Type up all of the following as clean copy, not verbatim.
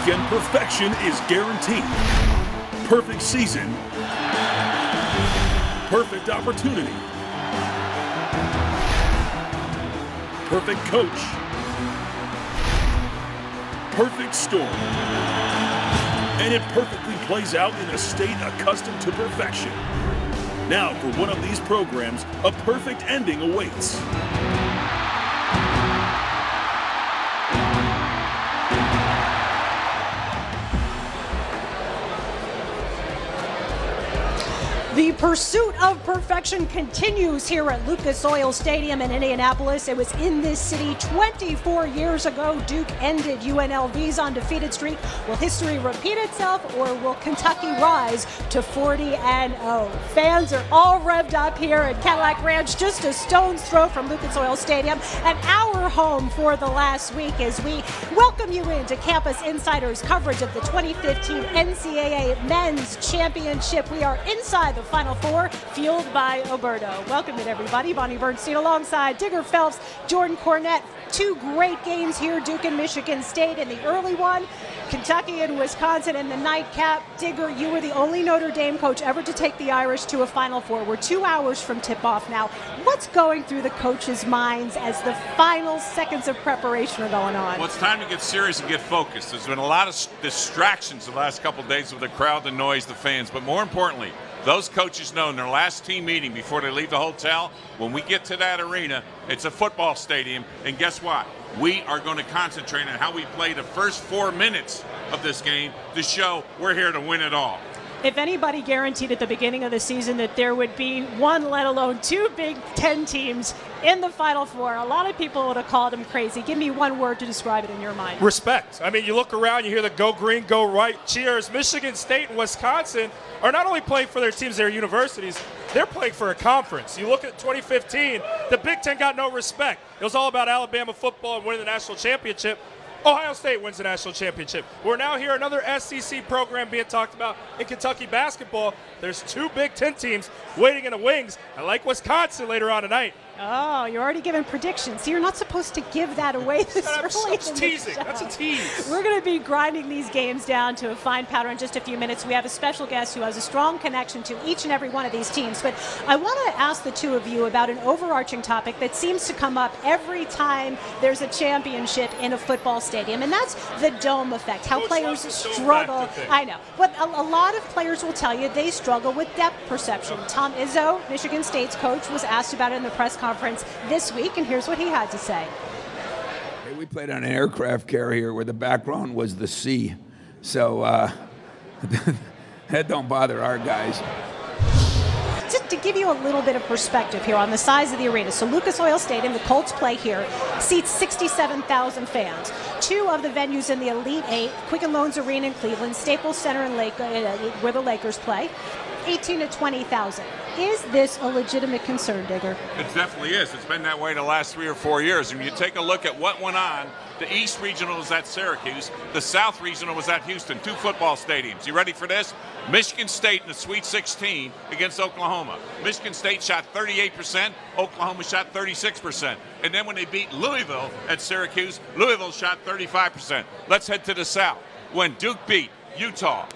weekend, perfection is guaranteed. Perfect season, perfect opportunity, perfect coach, perfect storm. And it perfectly plays out in a state accustomed to perfection. Now, for one of these programs, a perfect ending awaits. The pursuit of perfection continues here at Lucas Oil Stadium in Indianapolis. It was in this city 24 years ago. Duke ended UNLV's undefeated streak. Will history repeat itself, or will Kentucky rise to 40-0? Fans are all revved up here at Cadillac Ranch, just a stone's throw from Lucas Oil Stadium, and our home for the last week as we welcome you into Campus Insider's coverage of the 2015 NCAA Men's Championship. We are inside the Final Four, fueled by Oberto. Welcome in, everybody. Bonnie Bernstein alongside Digger Phelps, Jordan Cornette. Two great games here, Duke and Michigan State in the early one, Kentucky and Wisconsin in the nightcap. Digger, you were the only Notre Dame coach ever to take the Irish to a Final Four. We're 2 hours from tip-off now. What's going through the coaches' minds as the final seconds of preparation are going on? Well, it's time to get serious and get focused. There's been a lot of distractions the last couple of days with the crowd, the noise, the fans, but more importantly, those coaches know in their last team meeting before they leave the hotel, when we get to that arena, it's a football stadium, and guess what? We are going to concentrate on how we play the first 4 minutes of this game to show we're here to win it all. If anybody guaranteed at the beginning of the season that there would be one, let alone two Big Ten teams in the Final Four, a lot of people would have called him crazy. Give me one word to describe it in your mind. Respect. I mean, you look around, you hear the go green, go right cheers. Michigan State and Wisconsin are not only playing for their teams, their universities, they're playing for a conference. You look at 2015, the Big Ten got no respect. It was all about Alabama football and winning the national championship. Ohio State wins the national championship. We're now here, another SEC program being talked about in Kentucky basketball. There's two Big Ten teams waiting in the wings. I like Wisconsin later on tonight. Oh, you're already giving predictions. You're not supposed to give that away this early. That's teasing. That's a tease. We're going to be grinding these games down to a fine powder in just a few minutes. We have a special guest who has a strong connection to each and every one of these teams. But I want to ask the two of you about an overarching topic that seems to come up every time there's a championship in a football stadium, and that's the dome effect, how players struggle. I know. But a lot of players will tell you they struggle with depth perception. Tom Izzo, Michigan State's coach, was asked about it in the press conference this week, and here's what he had to say. Hey, we played on an aircraft carrier where the background was the sea, so that don't bother our guys. Just to give you a little bit of perspective here on the size of the arena. So Lucas Oil Stadium, the Colts play here, seats 67,000 fans. Two of the venues in the Elite Eight, Quicken Loans Arena in Cleveland, Staples Center in where the Lakers play, 18 to 20,000. Is this a legitimate concern, Digger? It definitely is. It's been that way the last 3 or 4 years. And when you take a look at what went on, the East Regional was at Syracuse, the South Regional was at Houston, two football stadiums. You ready for this? Michigan State in the Sweet 16 against Oklahoma. Michigan State shot 38%, Oklahoma shot 36%. And then when they beat Louisville at Syracuse, Louisville shot 35%. Let's head to the South. When Duke beat Utah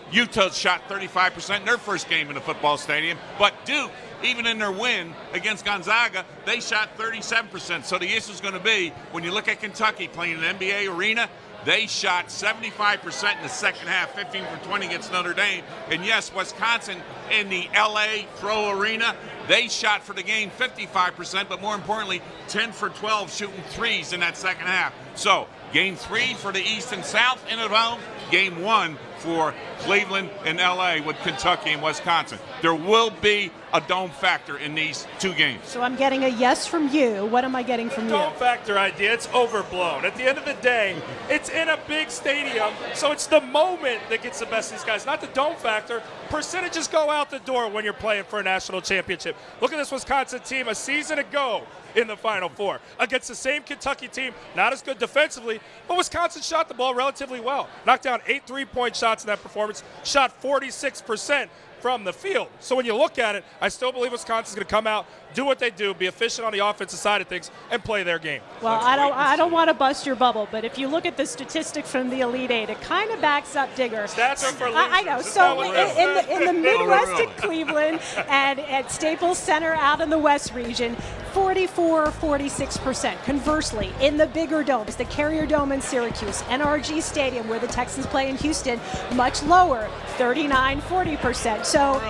shot 35% in their first game in a football stadium, but Duke, even in their win against Gonzaga, they shot 37%. So the issue is going to be, when you look at Kentucky playing an NBA arena, they shot 75% in the second half, 15 for 20 against Notre Dame. And yes, Wisconsin in the LA Pro Arena, they shot for the game 55%, but more importantly, 10 for 12 shooting threes in that second half. So game 3 for the East and South in at home, game 1 for Cleveland and LA with Kentucky and Wisconsin. There will be a dome factor in these two games. So I'm getting a yes from you. What am I getting from you? Dome factor idea, it's overblown. At the end of the day, it's in a big stadium, so it's the moment that gets the best of these guys, not the dome factor. Percentages go out the door when you're playing for a national championship. Look at this Wisconsin team a season ago in the Final Four against the same Kentucky team, not as good defensively, but Wisconsin shot the ball relatively well. Knocked down 8 3-point shots in that performance, shot 46% from the field. So when you look at it, I still believe Wisconsin's going to come out, do what they do, be efficient on the offensive side of things, and play their game. Well, I don't want to bust your bubble, but if you look at the statistic from the Elite Eight, it kind of backs up Digger. Stats are for losers. I know. So in the Midwest at Cleveland and at Staples Center out in the West region, 44-46%. Conversely, in the bigger domes, the Carrier Dome in Syracuse, NRG Stadium where the Texans play in Houston, much lower, 39-40%. So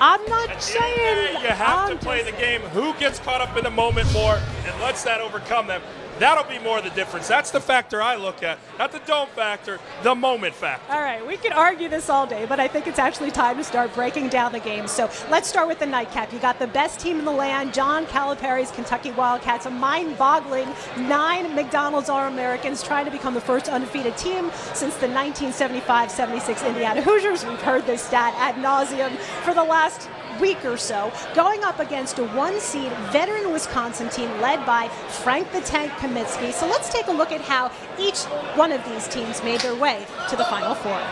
I'm not saying you have to play the game. Who gets caught up in the moment more and lets that overcome them? That'll be more the difference. That's the factor I look at. Not the dome factor, the moment factor. All right, we could argue this all day, but I think it's actually time to start breaking down the game. So let's start with the nightcap. You got the best team in the land, John Calipari's Kentucky Wildcats, a mind-boggling 9 McDonald's All-Americans trying to become the first undefeated team since the 1975-76 Indiana Hoosiers. We've heard this stat ad nauseum for the last week or so, going up against a 1-seed veteran Wisconsin team led by Frank the Tank Kaminsky. So let's take a look at how each one of these teams made their way to the Final Four.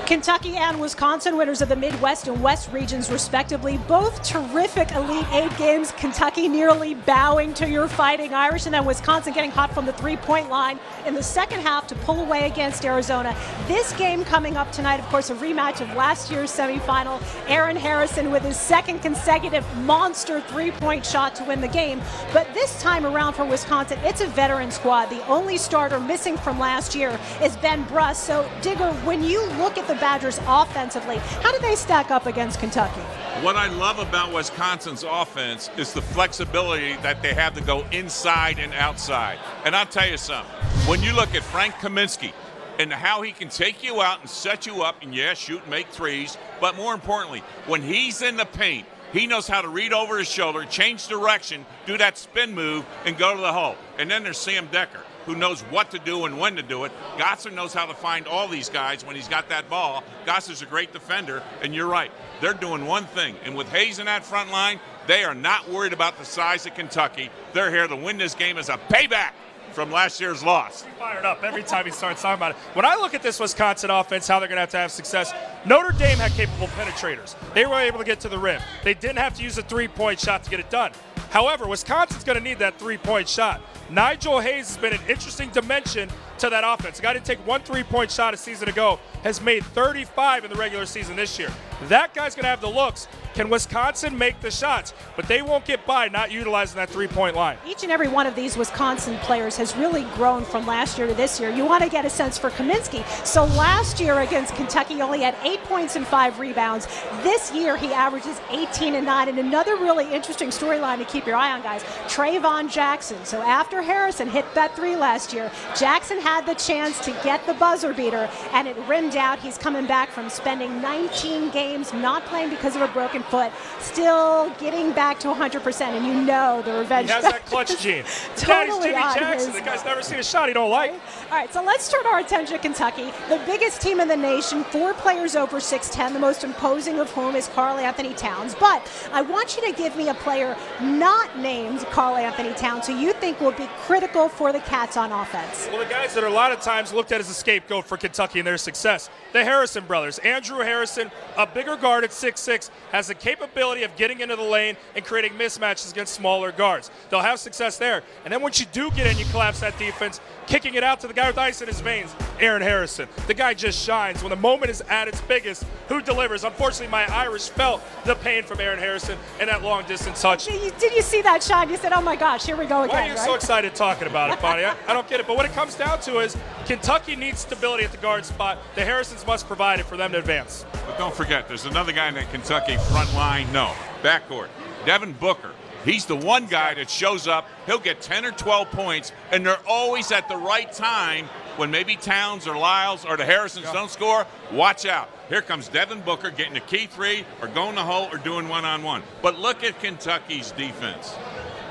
Kentucky and Wisconsin, winners of the Midwest and West regions respectively. Both terrific Elite Eight games. Kentucky nearly bowing to your Fighting Irish, and then Wisconsin getting hot from the three-point line in the second half to pull away against Arizona. This game coming up tonight, of course, a rematch of last year's semifinal. Aaron Harrison with his second consecutive monster three-point shot to win the game. But this time around for Wisconsin, it's a veteran squad. The only starter missing from last year is Ben Bruss. So, Digger, when you look at the Badgers offensively, how do they stack up against Kentucky? What I love about Wisconsin's offense is the flexibility that they have to go inside and outside. And I'll tell you something, when you look at Frank Kaminsky and how he can take you out and set you up and, yes, shoot and make threes, but more importantly, when he's in the paint, he knows how to read over his shoulder, change direction, do that spin move, and go to the hole. And then there's Sam Decker, who knows what to do and when to do it. Gosser knows how to find all these guys when he's got that ball. Gosser's a great defender, and you're right. They're doing one thing, and with Hayes in that front line, they are not worried about the size of Kentucky. They're here to win this game as a payback from last year's loss. Fired up every time he starts talking about it. When I look at this Wisconsin offense, how they're going to have success, Notre Dame had capable penetrators. They were able to get to the rim. They didn't have to use a three-point shot to get it done. However, Wisconsin's going to need that three-point shot. Nigel Hayes has been an interesting dimension to that offense. A guy didn't take one three-point shot a season ago, has made 35 in the regular season this year. That guy's going to have the looks. Can Wisconsin make the shots? But they won't get by not utilizing that three-point line. Each and every one of these Wisconsin players has really grown from last year to this year. You want to get a sense for Kaminsky. So last year against Kentucky, he only had 8 points and 5 rebounds. This year, he averages 18 and 9. And another really interesting storyline to keep your eye on, guys, Trayvon Jackson. So after Harrison hit that three last year, Jackson had the chance to get the buzzer beater, and it rimmed out. He's coming back from spending 19 games not playing because of a broken foot, still getting back to 100%, and you know the revenge. He has that clutch gene. Totally Jimmy Jackson. The guy's never seen a shot he don't like. All right, so let's turn our attention to Kentucky, the biggest team in the nation, 4 players over 6'10", the most imposing of whom is Karl Anthony Towns. But I want you to give me a player not named Karl Anthony Towns who you think will be critical for the Cats on offense. Well, the guys that are a lot of times looked at as a scapegoat for Kentucky and their success, the Harrison brothers. Andrew Harrison, a bigger guard at 6'6", has the capability of getting into the lane and creating mismatches against smaller guards. They'll have success there. And then once you do get in, you collapse that defense, kicking it out to the guy with ice in his veins, Aaron Harrison. The guy just shines. When the moment is at its biggest, who delivers? Unfortunately, my Irish felt the pain from Aaron Harrison and that long-distance touch. Did you see that shot? You said, oh, my gosh, here we go again. Why are you so excited talking about it, Bonnie? I don't get it. But what it comes down to is Kentucky needs stability at the guard spot. The Harrisons must provide it for them to advance. But don't forget, there's another guy in that Kentucky front line. No, backcourt. Devin Booker, He's the one guy that shows up. He'll get 10 or 12 points, and they're always at the right time when maybe Towns or Lyles or the Harrisons don't score. Watch out. Here comes Devin Booker getting a key three or going the hole or doing one-on-one. But look at Kentucky's defense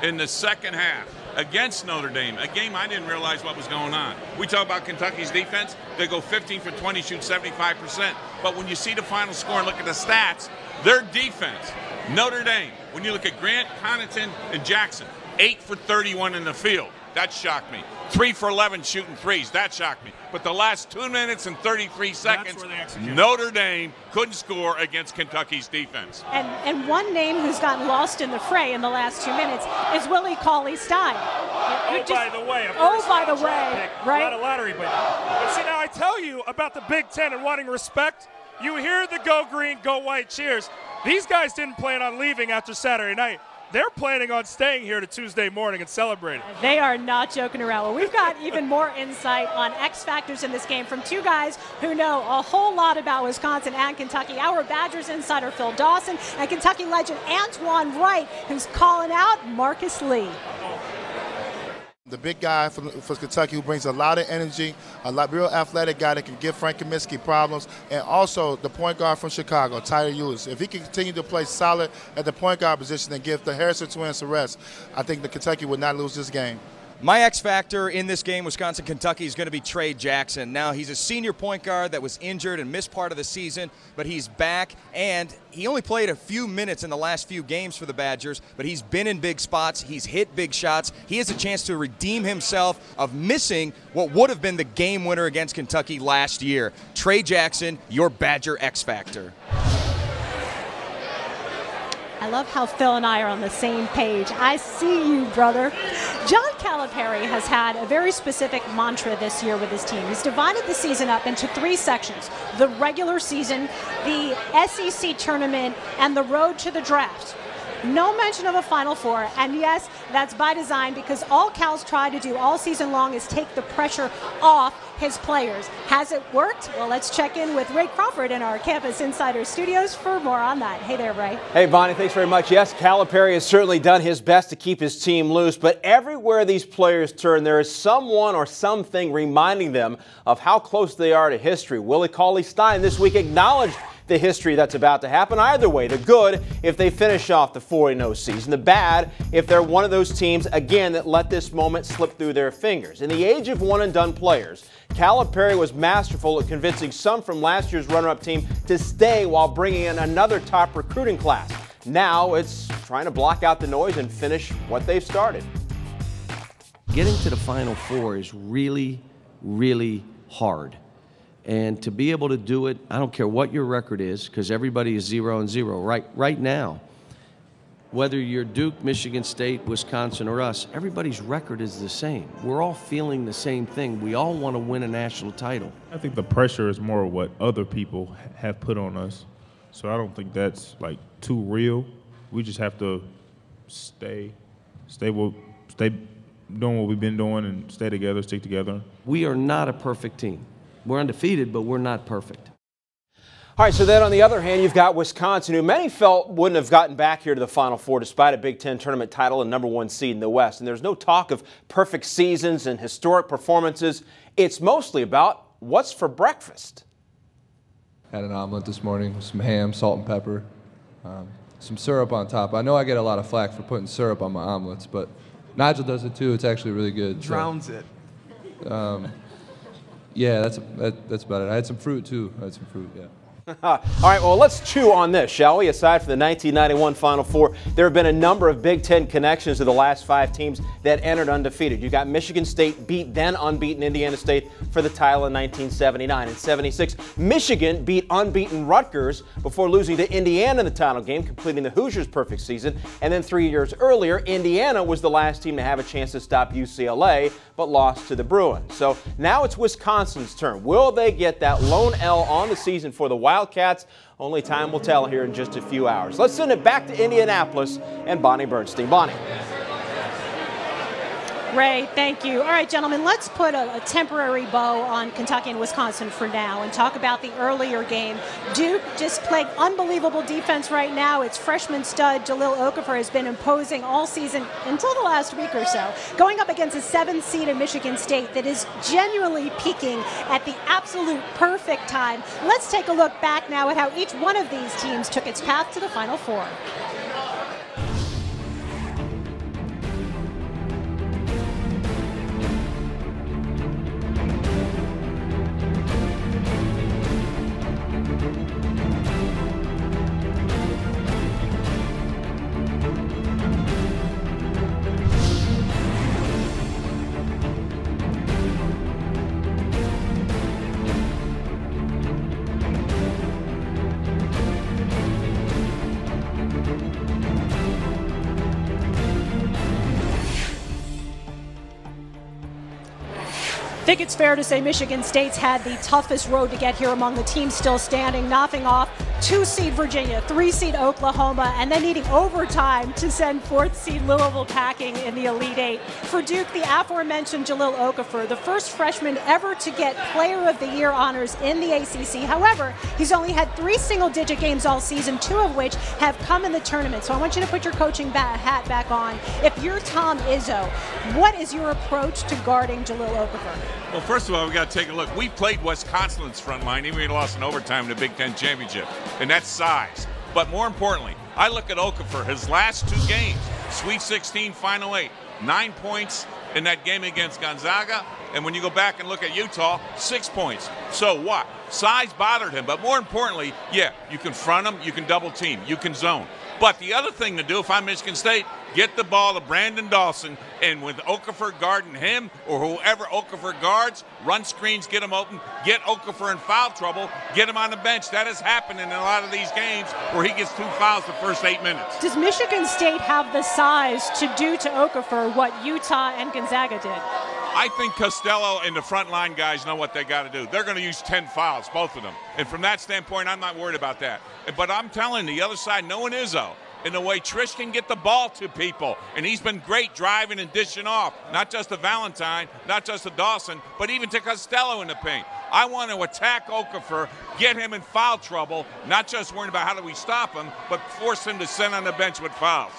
in the second half against Notre Dame, a game I didn't realize what was going on. We talk about Kentucky's defense. They go 15 for 20, shoot 75%. But when you see the final score and look at the stats, their defense, Notre Dame, when you look at Grant, Connaughton, and Jackson, 8 for 31 in the field. That shocked me. 3 for 11 shooting threes. That shocked me. But the last 2 minutes and 33 seconds, Notre Dame couldn't score against Kentucky's defense. And one name who's gotten lost in the fray in the last 2 minutes is Willie Cauley-Stein. By the way, right? Not a lottery, but see, now I tell you about the Big Ten and wanting respect. You hear the go green, go white cheers. These guys didn't plan on leaving after Saturday night. They're planning on staying here to Tuesday morning and celebrating. They are not joking around. Well, we've got even more insight on X factors in this game from two guys who know a whole lot about Wisconsin and Kentucky. Our Badgers insider Phil Dawson and Kentucky legend Antoine Wright, who's calling out Marcus Lee. The big guy for Kentucky who brings a lot of energy, real athletic guy that can give Frank Kaminsky problems, and also the point guard from Chicago, Tyler Ulis. If he can continue to play solid at the point guard position and give the Harrison twins a rest, I think that Kentucky would not lose this game. My X factor in this game, Wisconsin-Kentucky, is going to be Trey Jackson. Now, he's a senior point guard that was injured and missed part of the season, but he's back, and he only played a few minutes in the last few games for the Badgers, but he's been in big spots. He's hit big shots. He has a chance to redeem himself of missing what would have been the game winner against Kentucky last year. Trey Jackson, your Badger X factor. I love how Phil and I are on the same page. I see you, brother. John Calipari has had a very specific mantra this year with his team. He's divided the season up into 3 sections: the regular season, the SEC tournament, and the road to the draft. No mention of a Final Four, and yes, that's by design because all Cal's tried to do all season long is take the pressure off his players. Has it worked? Well, let's check in with Ray Crawford in our Campus Insider studios for more on that. Hey there, Ray. Hey, Bonnie, thanks very much. Yes, Calipari has certainly done his best to keep his team loose, but everywhere these players turn, there is someone or something reminding them of how close they are to history. Willie Cauley-Stein this week acknowledged the history that's about to happen. Either way, the good if they finish off the 4-0 season, the bad if they're one of those teams, again, that let this moment slip through their fingers. In the age of one-and-done players, Calipari was masterful at convincing some from last year's runner-up team to stay while bringing in another top recruiting class. Now it's trying to block out the noise and finish what they've started. Getting to the Final Four is really, really hard. And to be able to do it, I don't care what your record is, because everybody is 0-0 right now. Whether you're Duke, Michigan State, Wisconsin, or us, everybody's record is the same. We're all feeling the same thing. We all want to win a national title. I think the pressure is more what other people have put on us. So I don't think that's like too real. We just have to stay doing what we've been doing and stay together, stick together. We are not a perfect team. We're undefeated, but we're not perfect. All right, so then on the other hand, you've got Wisconsin, who many felt wouldn't have gotten back here to the Final Four despite a Big Ten tournament title and #1 seed in the West. And there's no talk of perfect seasons and historic performances. It's mostly about what's for breakfast. Had an omelet this morning with some ham, salt and pepper, some syrup on top. I know I get a lot of flack for putting syrup on my omelets, but Nigel does it too. It's actually really good. Drowns it. Yeah, that's about it. I had some fruit too. Yeah. All right, well, let's chew on this, shall we? Aside from the 1991 Final Four, there have been a number of Big Ten connections to the last 5 teams that entered undefeated. You got Michigan State beat then unbeaten Indiana State for the title in 1979. In 76, Michigan beat unbeaten Rutgers before losing to Indiana in the title game, completing the Hoosiers' perfect season. And then 3 years earlier, Indiana was the last team to have a chance to stop UCLA, but lost to the Bruins. So now it's Wisconsin's turn. Will they get that lone L on the season for the Wildcats? Only time will tell here in just a few hours. Let's send it back to Indianapolis and Bonnie Bernstein. Bonnie. Ray, thank you. All right, gentlemen, let's put a temporary bow on Kentucky and Wisconsin for now and talk about the earlier game. Duke just playing unbelievable defense right now. Its freshman stud, Jahlil Okafor, has been imposing all season until the last week or so, going up against a 7th seed in Michigan State that is genuinely peaking at the absolute perfect time. Let's take a look back now at how each one of these teams took its path to the Final Four. I think it's fair to say Michigan State's had the toughest road to get here among the teams still standing, knocking off 2-seed Virginia, 3-seed Oklahoma, and then needing overtime to send 4th-seed Louisville packing in the Elite Eight. For Duke, the aforementioned Jahlil Okafor, the first freshman ever to get Player of the Year honors in the ACC. However, he's only had 3 single-digit games all season, 2 of which have come in the tournament. So I want you to put your coaching hat back on. If you're Tom Izzo, what is your approach to guarding Jahlil Okafor? Well, first of all, we got to take a look. We played Wisconsin's front line, even we lost in overtime in the Big Ten championship, and that's size. But more importantly, I look at Okafor, his last 2 games, Sweet 16, Final 8, 9 points in that game against Gonzaga, and when you go back and look at Utah, 6 points. So what? Size bothered him, but more importantly, yeah, you can front him, you can double team, you can zone. But the other thing to do, if I'm Michigan State, get the ball to Brandon Dawson, and with Okafor guarding him or whoever Okafor guards, run screens, get him open, get Okafor in foul trouble, get him on the bench. That has happened in a lot of these games where he gets 2 fouls the first 8 minutes. Does Michigan State have the size to do to Okafor what Utah and Gonzaga did? I think Costello and the front line guys know what they got to do. They're going to use 10 fouls, both of them. And from that standpoint, I'm not worried about that. But I'm telling the other side, knowing Izzo, in the way Trish can get the ball to people. And he's been great driving and dishing off, not just to Valentine, not just to Dawson, but even to Costello in the paint. I want to attack Okafor, get him in foul trouble, not just worrying about how do we stop him, but force him to sit on the bench with fouls.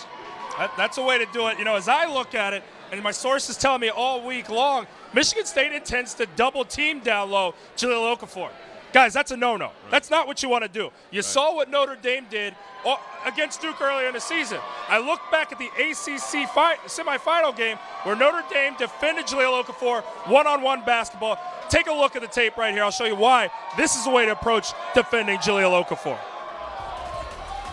That's a way to do it. You know, as I look at it, and my sources tell me all week long, Michigan State intends to double team down low Jahlil Okafor. Guys, that's a no-no. Right. That's not what you want to do. You saw what Notre Dame did against Duke earlier in the season. I look back at the ACC semifinal game where Notre Dame defended Jahlil Okafor one-on-one basketball. Take a look at the tape right here. I'll show you why this is the way to approach defending Jahlil Okafor.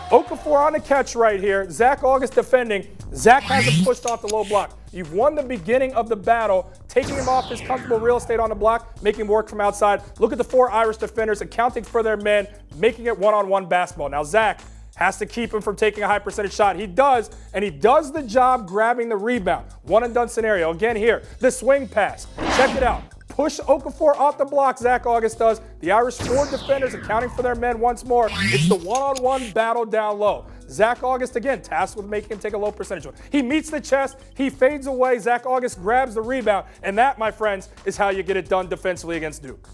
Okafor on the catch right here. Zach August defending. Zach hasn't pushed off the low block. You've won the beginning of the battle, taking him off his comfortable real estate on the block, making him work from outside. Look at the 4 Irish defenders accounting for their men, making it one-on-one basketball. Now Zach has to keep him from taking a high percentage shot. He does, and he does the job grabbing the rebound. One and done scenario. Again here, the swing pass. Check it out. Push Okafor off the block, Zach August does. The Irish 4 defenders accounting for their men once more. It's the one-on-one battle down low. Zach August, again, tasked with making him take a low percentage one. He meets the chest, he fades away, Zach August grabs the rebound, and that, my friends, is how you get it done defensively against Duke.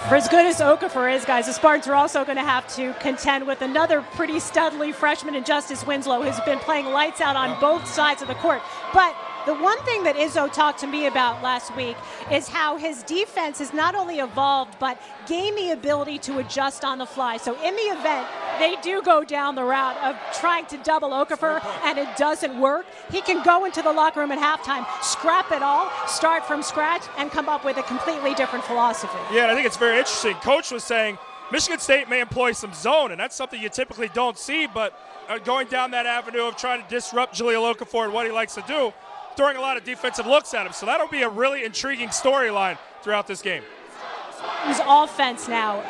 For as good as Okafor is, guys, the Spartans are also going to have to contend with another pretty studly freshman in Justice Winslow, who's been playing lights out on both sides of the court. But the one thing that Izzo talked to me about last week is how his defense has not only evolved, but gained the ability to adjust on the fly. So in the event they do go down the route of trying to double Okafor and it doesn't work, he can go into the locker room at halftime, scrap it all, start from scratch, and come up with a completely different philosophy. Yeah, and I think it's very interesting. Coach was saying Michigan State may employ some zone, and that's something you typically don't see, but going down that avenue of trying to disrupt Jahlil Okafor and what he likes to do, throwing a lot of defensive looks at him. So that'll be a really intriguing storyline throughout this game. His offense now.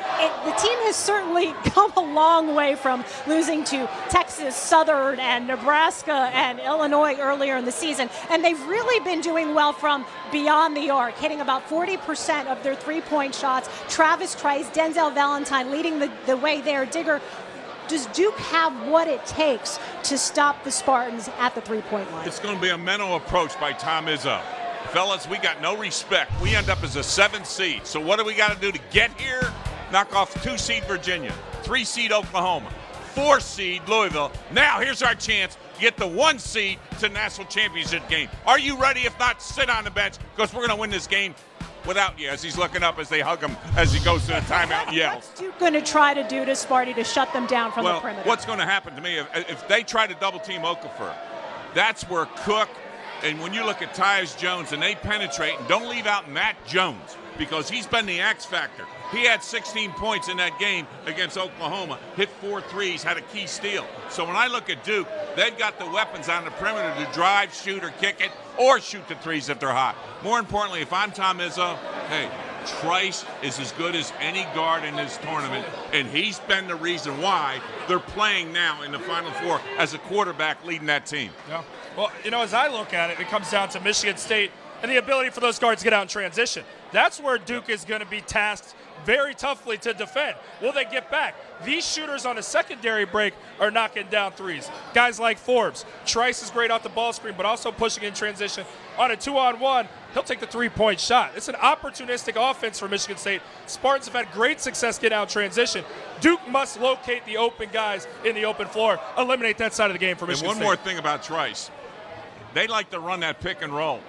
The team has certainly come a long way from losing to Texas Southern and Nebraska and Illinois earlier in the season. And they've really been doing well from beyond the arc, hitting about 40% of their three-point shots. Travis Trice, Denzel Valentine leading the way there. Digger Does Duke have what it takes to stop the Spartans at the three-point line? It's going to be a mental approach by Tom Izzo. Fellas, we got no respect. We end up as a 7th seed. So what do we got to do to get here? Knock off 2-seed Virginia, 3-seed Oklahoma, 4-seed Louisville. Now here's our chance to get the 1 seed to national championship game. Are you ready? If not, sit on the bench, because we're going to win this game without you, as he's looking up as they hug him as he goes to the timeout and yells. What's Duke going to try to do to Sparty to shut them down from the perimeter? What's going to happen to me, if they try to double-team Okafor, that's where Cook, and when you look at Tyus Jones and they penetrate, and don't leave out Matt Jones, because he's been the X factor. He had 16 points in that game against Oklahoma, hit 4 threes, had a key steal. So when I look at Duke, they've got the weapons on the perimeter to drive, shoot, or kick it, or shoot the threes if they're hot. More importantly, if I'm Tom Izzo, hey, Trice is as good as any guard in this tournament, and he's been the reason why they're playing now in the Final Four as a quarterback leading that team. Yeah. Well, you know, as I look at it, it comes down to Michigan State and the ability for those guards to get out in transition. That's where Duke is going to be tasked very toughly to defend. Will they get back? These shooters on a secondary break are knocking down threes. Guys like Forbes. Trice is great off the ball screen, but also pushing in transition. On a 2-on-1, he'll take the three-point shot. It's an opportunistic offense for Michigan State. Spartans have had great success getting out in transition. Duke must locate the open guys in the open floor, eliminate that side of the game for Michigan State. And one more thing about Trice. They like to run that pick and roll,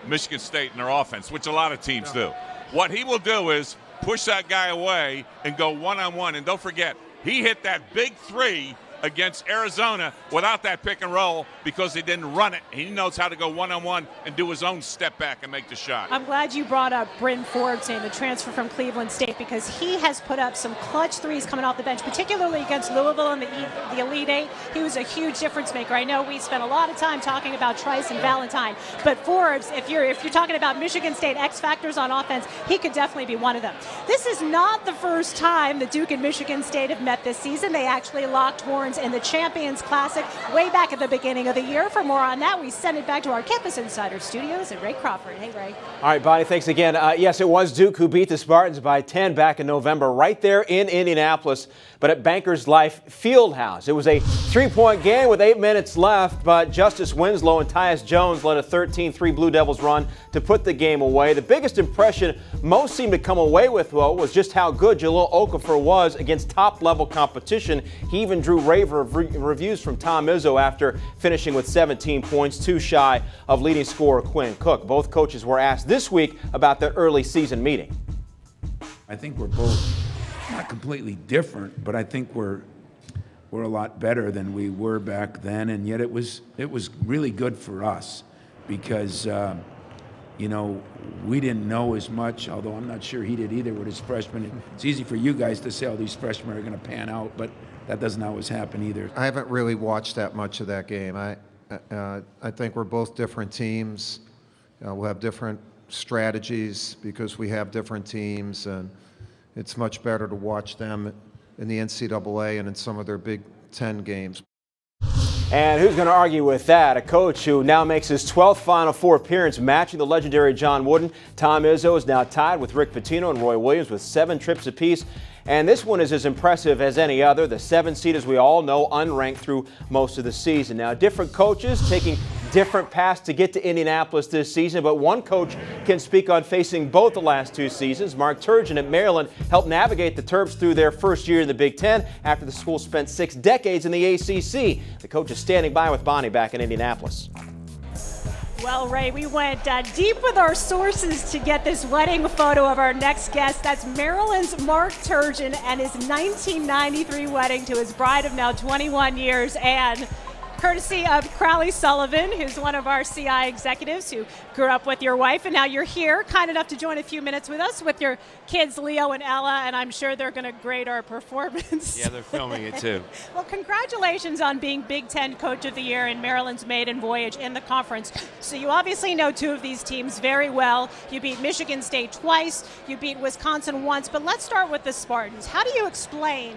Michigan State, in their offense, which a lot of teams do. What he will do is push that guy away and go one-on-one. And don't forget, he hit that big 3 against Arizona without that pick and roll because he didn't run it. He knows how to go one-on-one and do his own step back and make the shot. I'm glad you brought up Bryn Forbes, the transfer from Cleveland State, because he has put up some clutch threes coming off the bench, particularly against Louisville in the Elite Eight. He was a huge difference maker. I know we spent a lot of time talking about Trice and Valentine, but Forbes, if you're talking about Michigan State X factors on offense, he could definitely be one of them. This is not the first time that Duke and Michigan State have met this season. They actually locked horns in the Champions Classic way back at the beginning of the year. For more on that, we send it back to our Campus Insider studios and Ray Crawford. Hey, Ray. All right, Bonnie, thanks again. Yes, it was Duke who beat the Spartans by 10 back in November right there in Indianapolis, but at Bankers Life Fieldhouse. It was a 3-point game with 8 minutes left, but Justice Winslow and Tyus Jones led a 13-3 Blue Devils run to put the game away. The biggest impression most seemed to come away with, though, was just how good Jahlil Okafor was against top-level competition. He even drew rave reviews from Tom Izzo after finishing with 17 points, 2 shy of leading scorer Quinn Cook. Both coaches were asked this week about their early season meeting. I think we're both not completely different, but I think we're a lot better than we were back then, and yet it was really good for us because you know, we didn't know as much, although I'm not sure he did either with his freshmen. It's easy for you guys to say, oh, these freshmen are going to pan out, but that doesn't always happen either. I haven't really watched that much of that game. I think we're both different teams. We'll have different strategies because we have different teams, and it's much better to watch them in the NCAA and in some of their Big Ten games. And who's going to argue with that? A coach who now makes his 12th Final Four appearance, matching the legendary John Wooden. Tom Izzo is now tied with Rick Pitino and Roy Williams with 7 trips apiece. And this one is as impressive as any other. The 7th seed, as we all know, unranked through most of the season. Now, different coaches taking different paths to get to Indianapolis this season, but one coach can speak on facing both the last 2 seasons. Mark Turgeon at Maryland helped navigate the Terps through their first year in the Big Ten after the school spent 6 decades in the ACC. The coach is standing by with Bonnie back in Indianapolis. Well, Ray, we went deep with our sources to get this wedding photo of our next guest. That's Maryland's Mark Turgeon and his 1993 wedding to his bride of now 21 years. And courtesy of Crowley Sullivan, who's one of our CI executives who grew up with your wife, and now you're here, kind enough to join a few minutes with us with your kids, Leo and Ella, and I'm sure they're going to grade our performance. Yeah, they're filming it too. Well, congratulations on being Big Ten Coach of the Year in Maryland's maiden voyage in the conference. So you obviously know 2 of these teams very well. You beat Michigan State twice, you beat Wisconsin once, but let's start with the Spartans. How do you explain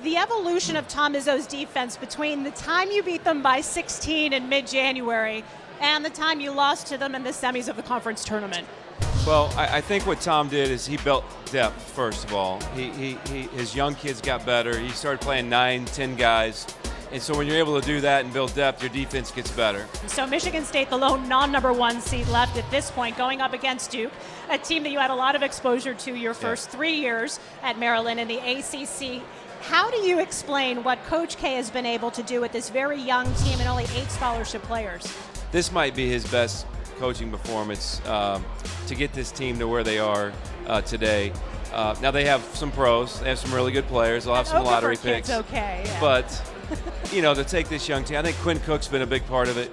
the evolution of Tom Izzo's defense between the time you beat them by 16 in mid-January and the time you lost to them in the semis of the conference tournament? Well, I think what Tom did is he built depth, first of all. His young kids got better. He started playing 9, 10 guys. And so when you're able to do that and build depth, your defense gets better. So Michigan State, the lone non-number 1 seed left at this point, going up against Duke, a team that you had a lot of exposure to your first 3 years at Maryland in the ACC. How do you explain what Coach K has been able to do with this very young team and only 8 scholarship players? This might be his best coaching performance to get this team to where they are today. Now they have some pros. They have some really good players. They'll have some lottery picks. Okay, yeah. But to take this young team, I think Quinn Cook's been a big part of it.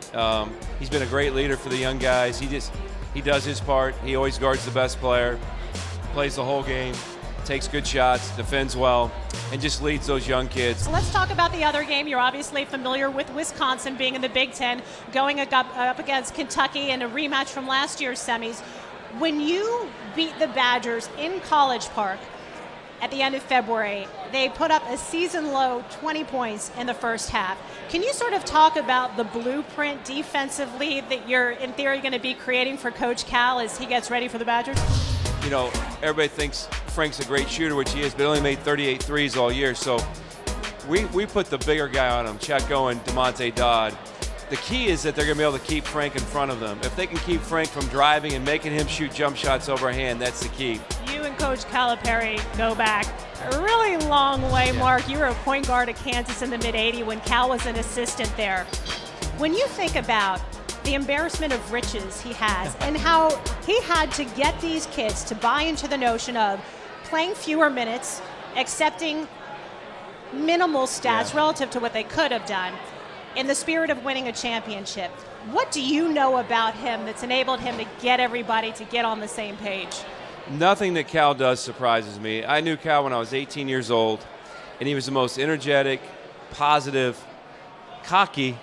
He's been a great leader for the young guys. He does his part. He always guards the best player, plays the whole game, takes good shots, defends well, and just leads those young kids. So let's talk about the other game. You're obviously familiar with Wisconsin being in the Big Ten, going up against Kentucky in a rematch from last year's semis. When you beat the Badgers in College Park at the end of February, they put up a season-low 20 points in the first half. Can you sort of talk about the blueprint defensively that you're, in theory, going to be creating for Coach Cal as he gets ready for the Badgers? Everybody thinks Frank's a great shooter, which he is, but only made 38 threes all year. So we put the bigger guy on him, Checo and DeMonte Dodd. The key is that they're going to be able to keep Frank in front of them. If they can keep Frank from driving and making him shoot jump shots overhand, that's the key. You and Coach Calipari go back a really long way, Mark. You were a point guard at Kansas in the mid-'80s when Cal was an assistant there. When you think about the embarrassment of riches he has and how he had to get these kids to buy into the notion of playing fewer minutes, accepting minimal stats relative to what they could have done, in the spirit of winning a championship. What do you know about him that's enabled him to get everybody to get on the same page? Nothing that Cal does surprises me. I knew Cal when I was 18 years old, and he was the most energetic, positive, cocky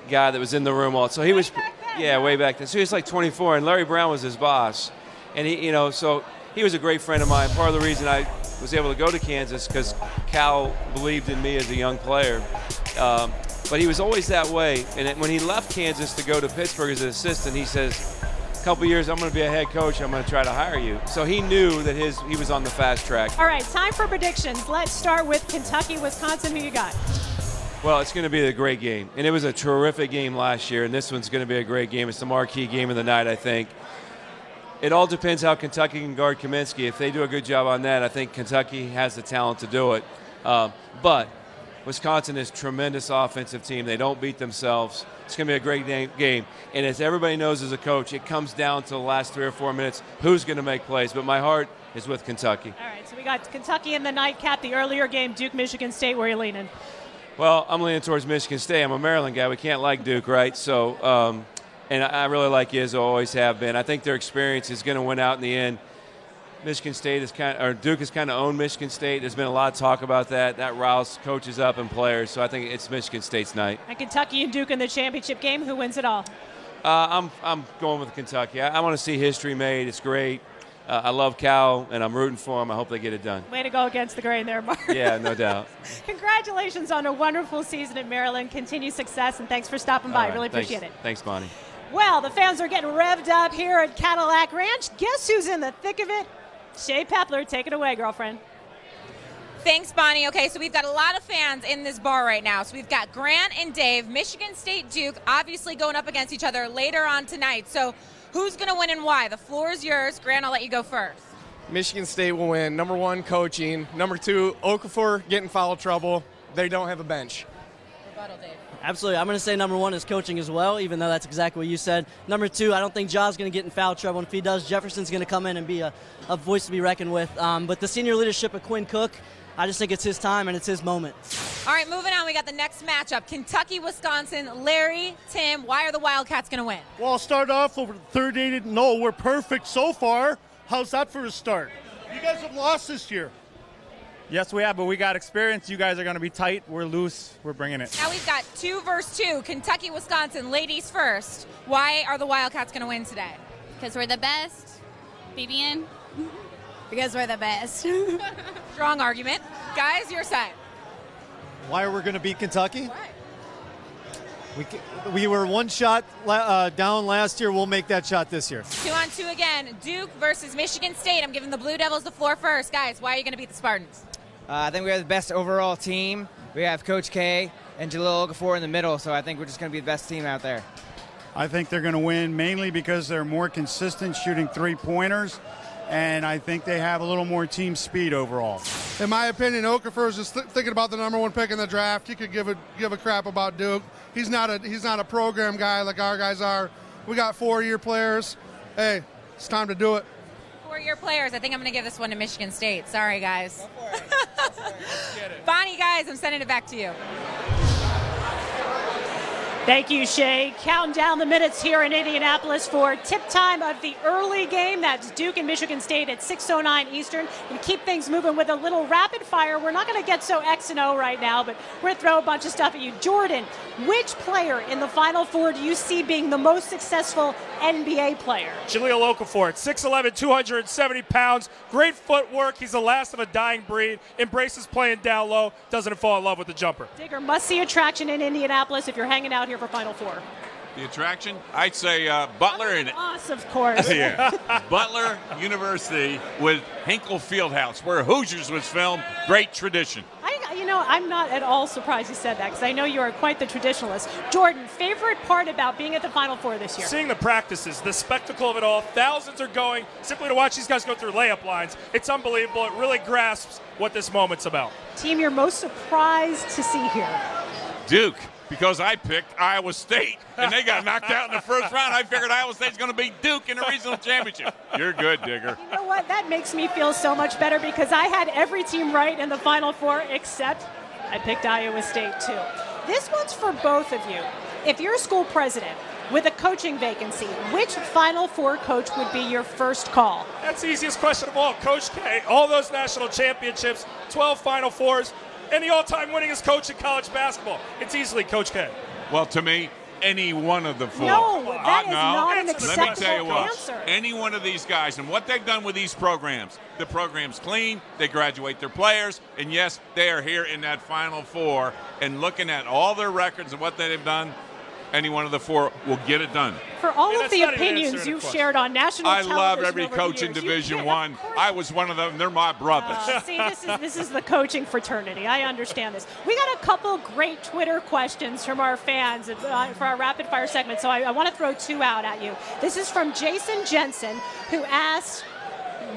guy that was in the room. So he was, way back then. So he was like 24, and Larry Brown was his boss. And so he was a great friend of mine. Part of the reason I was able to go to Kansas because Cal believed in me as a young player. But he was always that way. And when he left Kansas to go to Pittsburgh as an assistant, he says, a couple years, I'm going to be a head coach. I'm going to try to hire you. So he knew that he was on the fast track. All right, time for predictions. Let's start with Kentucky, Wisconsin. Who you got? Well, it's going to be a great game. And it was a terrific game last year, and this one's going to be a great game. It's the marquee game of the night, I think. It all depends how Kentucky can guard Kaminsky. If they do a good job on that, I think Kentucky has the talent to do it. But Wisconsin is a tremendous offensive team. They don't beat themselves. It's going to be a great game. And as everybody knows as a coach, it comes down to the last 3 or 4 minutes, who's going to make plays. But my heart is with Kentucky. All right, so we got Kentucky in the nightcap, the earlier game, Duke, Michigan State. Where are you leaning? Well, I'm leaning towards Michigan State. I'm a Maryland guy. We can't like Duke, right? So, and I really like Izzo, always have been. I think their experience is going to win out in the end. Michigan State Duke has kind of owned Michigan State. There's been a lot of talk about that. That riles coaches up and players. So I think it's Michigan State's night. And Kentucky and Duke in the championship game. Who wins it all? I'm going with Kentucky. I want to see history made. It's great. I love Cal, and I'm rooting for them. I hope they get it done. Way to go against the grain there, Mark. Yeah, no doubt. Congratulations on a wonderful season at Maryland. Continued success, and thanks for stopping by. Right, really appreciate it. Thanks, Bonnie. Well, the fans are getting revved up here at Cadillac Ranch. Guess who's in the thick of it? Shae Peppler, take it away, girlfriend. Thanks, Bonnie. Okay, so we've got a lot of fans in this bar right now. So we've got Grant and Dave, Michigan State, Duke, obviously going up against each other later on tonight. So who's going to win and why? The floor is yours. Grant, I'll let you go first. Michigan State will win. Number 1, coaching. Number 2, Okafor getting foul trouble. They don't have a bench. Rebuttal, Dave. Absolutely. I'm going to say number 1 is coaching as well, even though that's exactly what you said. Number 2, I don't think Ja's going to get in foul trouble. And if he does, Jefferson's going to come in and be a voice to be reckoned with. But the senior leadership of Quinn Cook, I just think it's his time and it's his moment. All right, moving on. We got the next matchup. Kentucky, Wisconsin. Larry, Tim, why are the Wildcats going to win? Well, I'll start off over 38-0. We're perfect so far. How's that for a start? You guys have lost this year. Yes, we have, but we got experience. You guys are going to be tight. We're loose. We're bringing it. Now we've got 2 versus 2. Kentucky, Wisconsin. Ladies first. Why are the Wildcats going to win today? Because we're the best. BBN. Because we're the best. Strong argument. Guys, your side. Why are we going to beat Kentucky? Why? We were one shot down last year. We'll make that shot this year. 2-on-2 again. Duke versus Michigan State. I'm giving the Blue Devils the floor first. Guys, why are you going to beat the Spartans? I think we have the best overall team. We have Coach K and Jalil Okafor in the middle, so I think we're just going to be the best team out there. I think they're going to win mainly because they're more consistent shooting three-pointers, and I think they have a little more team speed overall. In my opinion, Okafor is just thinking about the number 1 pick in the draft. He could give a crap about Duke. He's not a program guy like our guys are. We got 4-year players. Hey, it's time to do it. 4-year players. I think I'm going to give this one to Michigan State. Sorry, guys. Go for it. Let's get it. Bonnie, guys, I'm sending it back to you. Thank you, Shae. Counting down the minutes here in Indianapolis for tip time of the early game. That's Duke and Michigan State at 6:09 Eastern. And keep things moving with a little rapid fire. We're not going to get so X and O right now, but we're going to throw a bunch of stuff at you. Jordan, which player in the Final Four do you see being the most successful NBA player? Jalil Okafor, at 6'11", 270 pounds. Great footwork. He's the last of a dying breed. Embraces playing down low. Doesn't fall in love with the jumper. Digger, must-see attraction in Indianapolis if you're hanging out here for Final Four. The attraction? I'd say Butler and Us, of course. yeah, Butler University with Hinkle Fieldhouse, where Hoosiers was filmed. Great tradition. I'm not at all surprised you said that because I know you are quite the traditionalist. Jordan, favorite part about being at the Final Four this year? Seeing the practices, the spectacle of it all. Thousands are going simply to watch these guys go through layup lines. It's unbelievable. It really grasps what this moment's about. Team you're most surprised to see here? Duke. Because I picked Iowa State, and they got knocked out in the first round. I figured Iowa State's going to beat Duke in the regional championship. You're good, Digger. You know what? That makes me feel so much better because I had every team right in the Final Four except I picked Iowa State, too. This one's for both of you. If you're a school president with a coaching vacancy, which Final Four coach would be your first call? That's the easiest question of all. Coach K, all those national championships, 12 Final Fours, and the all-time winningest coach in college basketball. It's easily Coach K. Well, to me, any one of the four. No, that is not an Let acceptable me tell you what, answer. any one of these guys and what they've done with these programs, the program's clean, they graduate their players, and yes, they are here in that Final Four, and looking at all their records and what they've done, any one of the four will get it done. For all of the opinions you've shared on national television I love every over coach the in years, Division I. I was one of them. They're my brothers. See, this is the coaching fraternity. I understand this. We got a couple great Twitter questions from our fans for our rapid fire segment, so I want to throw two out at you. This is from Jason Jensen, who asked,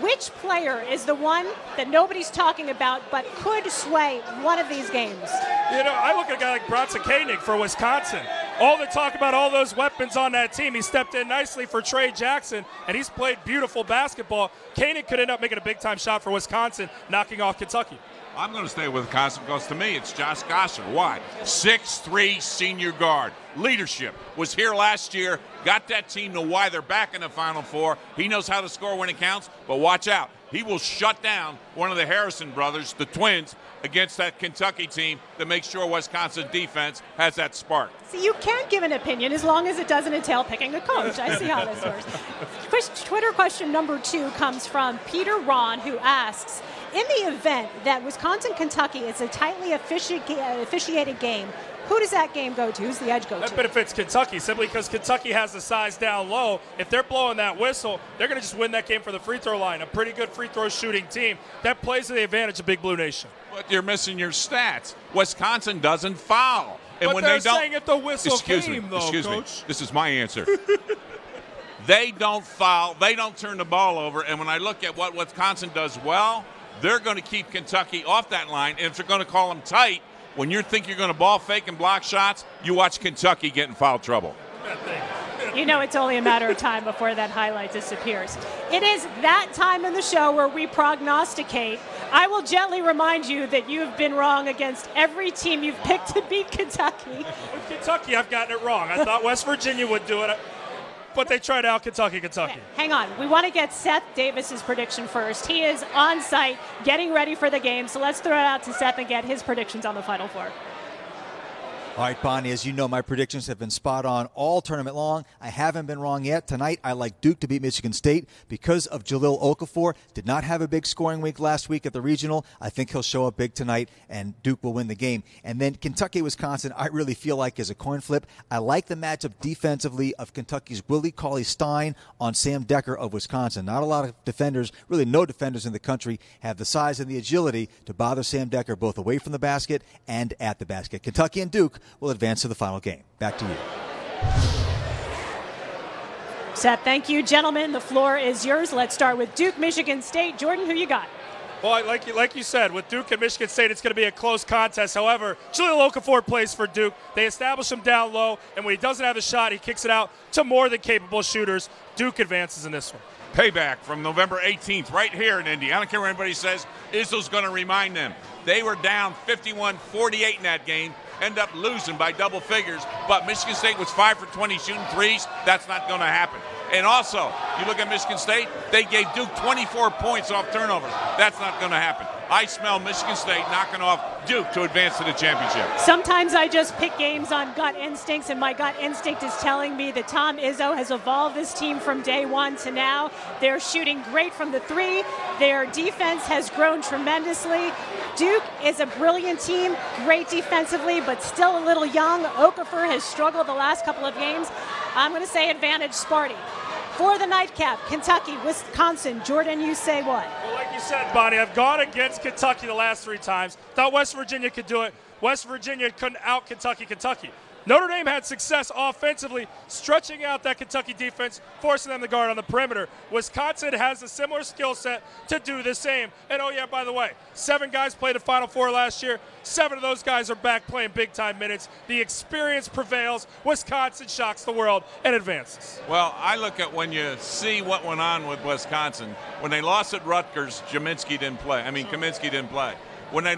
which player is the one that nobody's talking about but could sway one of these games? You know, I look at a guy like Bronson Koenig for Wisconsin. All the talk about all those weapons on that team, he stepped in nicely for Trey Jackson, and he's played beautiful basketball. Koenig could end up making a big-time shot for Wisconsin, knocking off Kentucky. I'm going to stay with Wisconsin because to me it's Josh Gosser. Why? 6'3" senior guard. Leadership. Was here last year, got that team to why they're back in the Final Four. He knows how to score when it counts, but watch out. He will shut down one of the Harrison brothers, the twins, against that Kentucky team to make sure Wisconsin's defense has that spark. See, you can't give an opinion as long as it doesn't entail picking a coach. I see how this works. Twitter question number 2 comes from Peter Ron, who asks, in the event that Wisconsin-Kentucky is a tightly officiated game, who does that game go to? Who's the edge go to? That benefits Kentucky simply because Kentucky has the size down low. If they're blowing that whistle, they're going to just win that game for the free throw line. A pretty good free throw shooting team. That plays to the advantage of Big Blue Nation. But you're missing your stats. Wisconsin doesn't foul. And but when they're they don't, saying if the whistle came, though, excuse me. Coach. This is my answer. They don't foul. They don't turn the ball over. And when I look at what Wisconsin does well, they're going to keep Kentucky off that line. And if they're going to call them tight, when you think you're going to ball fake and block shots, you watch Kentucky get in foul trouble. You know it's only a matter of time before that highlight disappears. It is that time in the show where we prognosticate. I will gently remind you that you have been wrong against every team you've picked to beat Kentucky. With Kentucky, I've gotten it wrong. I thought West Virginia would do it, but they tried out Kentucky. Hang on. We want to get Seth Davis's prediction first. He is on site getting ready for the game, so let's throw it out to Seth and get his predictions on the Final Four. All right, Bonnie, as you know, my predictions have been spot on all tournament long. I haven't been wrong yet. Tonight, I like Duke to beat Michigan State because of Jahlil Okafor. Did not have a big scoring week last week at the regional. I think he'll show up big tonight, and Duke will win the game. And then Kentucky, Wisconsin, I really feel like is a coin flip. I like the matchup defensively of Kentucky's Willie Cauley-Stein on Sam Decker of Wisconsin. Not a lot of defenders, really no defenders in the country, have the size and the agility to bother Sam Decker both away from the basket and at the basket. Kentucky and Duke will advance to the final game. Back to you. Seth, thank you. Gentlemen, the floor is yours. Let's start with Duke, Michigan State. Jordan, who you got? Well, like you said, with Duke and Michigan State, it's going to be a close contest. However, Jahlil Okafor plays for Duke. They establish him down low, and when he doesn't have the shot, he kicks it out to more than capable shooters. Duke advances in this one. Payback from November 18th right here in Indy. I don't care what anybody says. Izzo's going to remind them. They were down 51-48 in that game, end up losing by double figures, but Michigan State was 5 for 20 shooting threes. That's not going to happen. And also, you look at Michigan State, they gave Duke 24 points off turnovers. That's not going to happen. I smell Michigan State knocking off Duke to advance to the championship. Sometimes I just pick games on gut instincts, and my gut instinct is telling me that Tom Izzo has evolved this team from day one to now. They're shooting great from the three. Their defense has grown tremendously. Duke is a brilliant team, great defensively, but still a little young. Okafor has struggled the last couple of games. I'm going to say advantage Sparty. For the nightcap, Kentucky, Wisconsin. Jordan, you say what? Well, like you said, Bonnie, I've gone against Kentucky the last 3 times. Thought West Virginia could do it. West Virginia couldn't out Kentucky. Notre Dame had success offensively, stretching out that Kentucky defense, forcing them to guard on the perimeter. Wisconsin has a similar skill set to do the same. And oh yeah, by the way, 7 guys played the Final Four last year. 7 of those guys are back playing big-time minutes. The experience prevails. Wisconsin shocks the world and advances. Well, I look at when you see what went on with Wisconsin. When they lost at Rutgers, Kaminsky didn't play. When they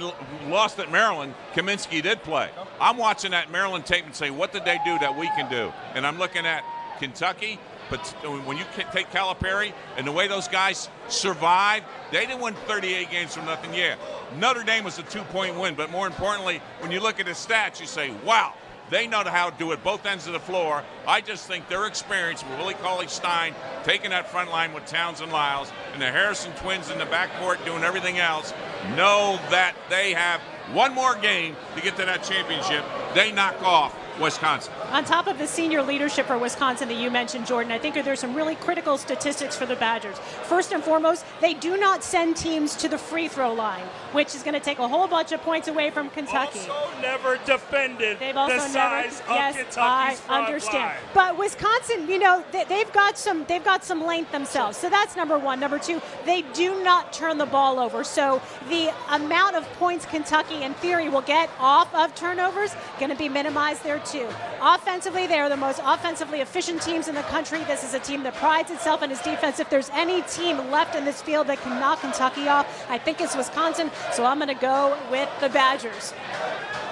lost at Maryland, Kaminsky did play. I'm watching that Maryland tape and say, what did they do that we can do? And I'm looking at Kentucky, but when you take Calipari and the way those guys survived, they didn't win 38 games from nothing. Yeah, Notre Dame was a 2-point win, but more importantly, when you look at the stats, you say, wow, they know how to do it both ends of the floor. I just think their experience with Willie Cauley-Stein taking that front line with Towns and Lyles and the Harrison twins in the backcourt doing everything else, know that they have one more game to get to that championship. They knock off Wisconsin. On top of the senior leadership for Wisconsin that you mentioned, Jordan, I think there's some really critical statistics for the Badgers. First and foremost, they do not send teams to the free throw line, which is going to take a whole bunch of points away from Kentucky. Also never defended the size of Kentucky's front I understand. line. But Wisconsin, you know, they've got some length themselves. So that's number one. Number two, they do not turn the ball over. So the amount of points Kentucky, in theory, will get off of turnovers going to be minimized there too. Offensively, they are the most offensively efficient teams in the country. This is a team that prides itself in its defense. If there's any team left in this field that can knock Kentucky off, I think it's Wisconsin. So I'm going to go with the Badgers.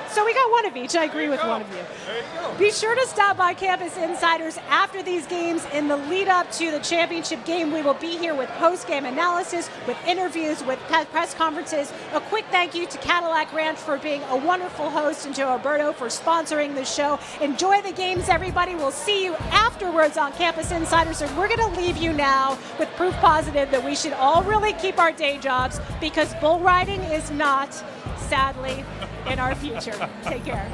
So we got one of each. I agree with one of you. There you go. Be sure to stop by Campus Insiders after these games in the lead up to the championship game. We will be here with post-game analysis, with interviews, with press conferences. A quick thank you to Cadillac Ranch for being a wonderful host and to Alberto for sponsoring the show. Enjoy the games, everybody. We'll see you afterwards on Campus Insiders. And we're going to leave you now with proof positive that we should all really keep our day jobs because bull riding is not, sadly, in our future. Take care.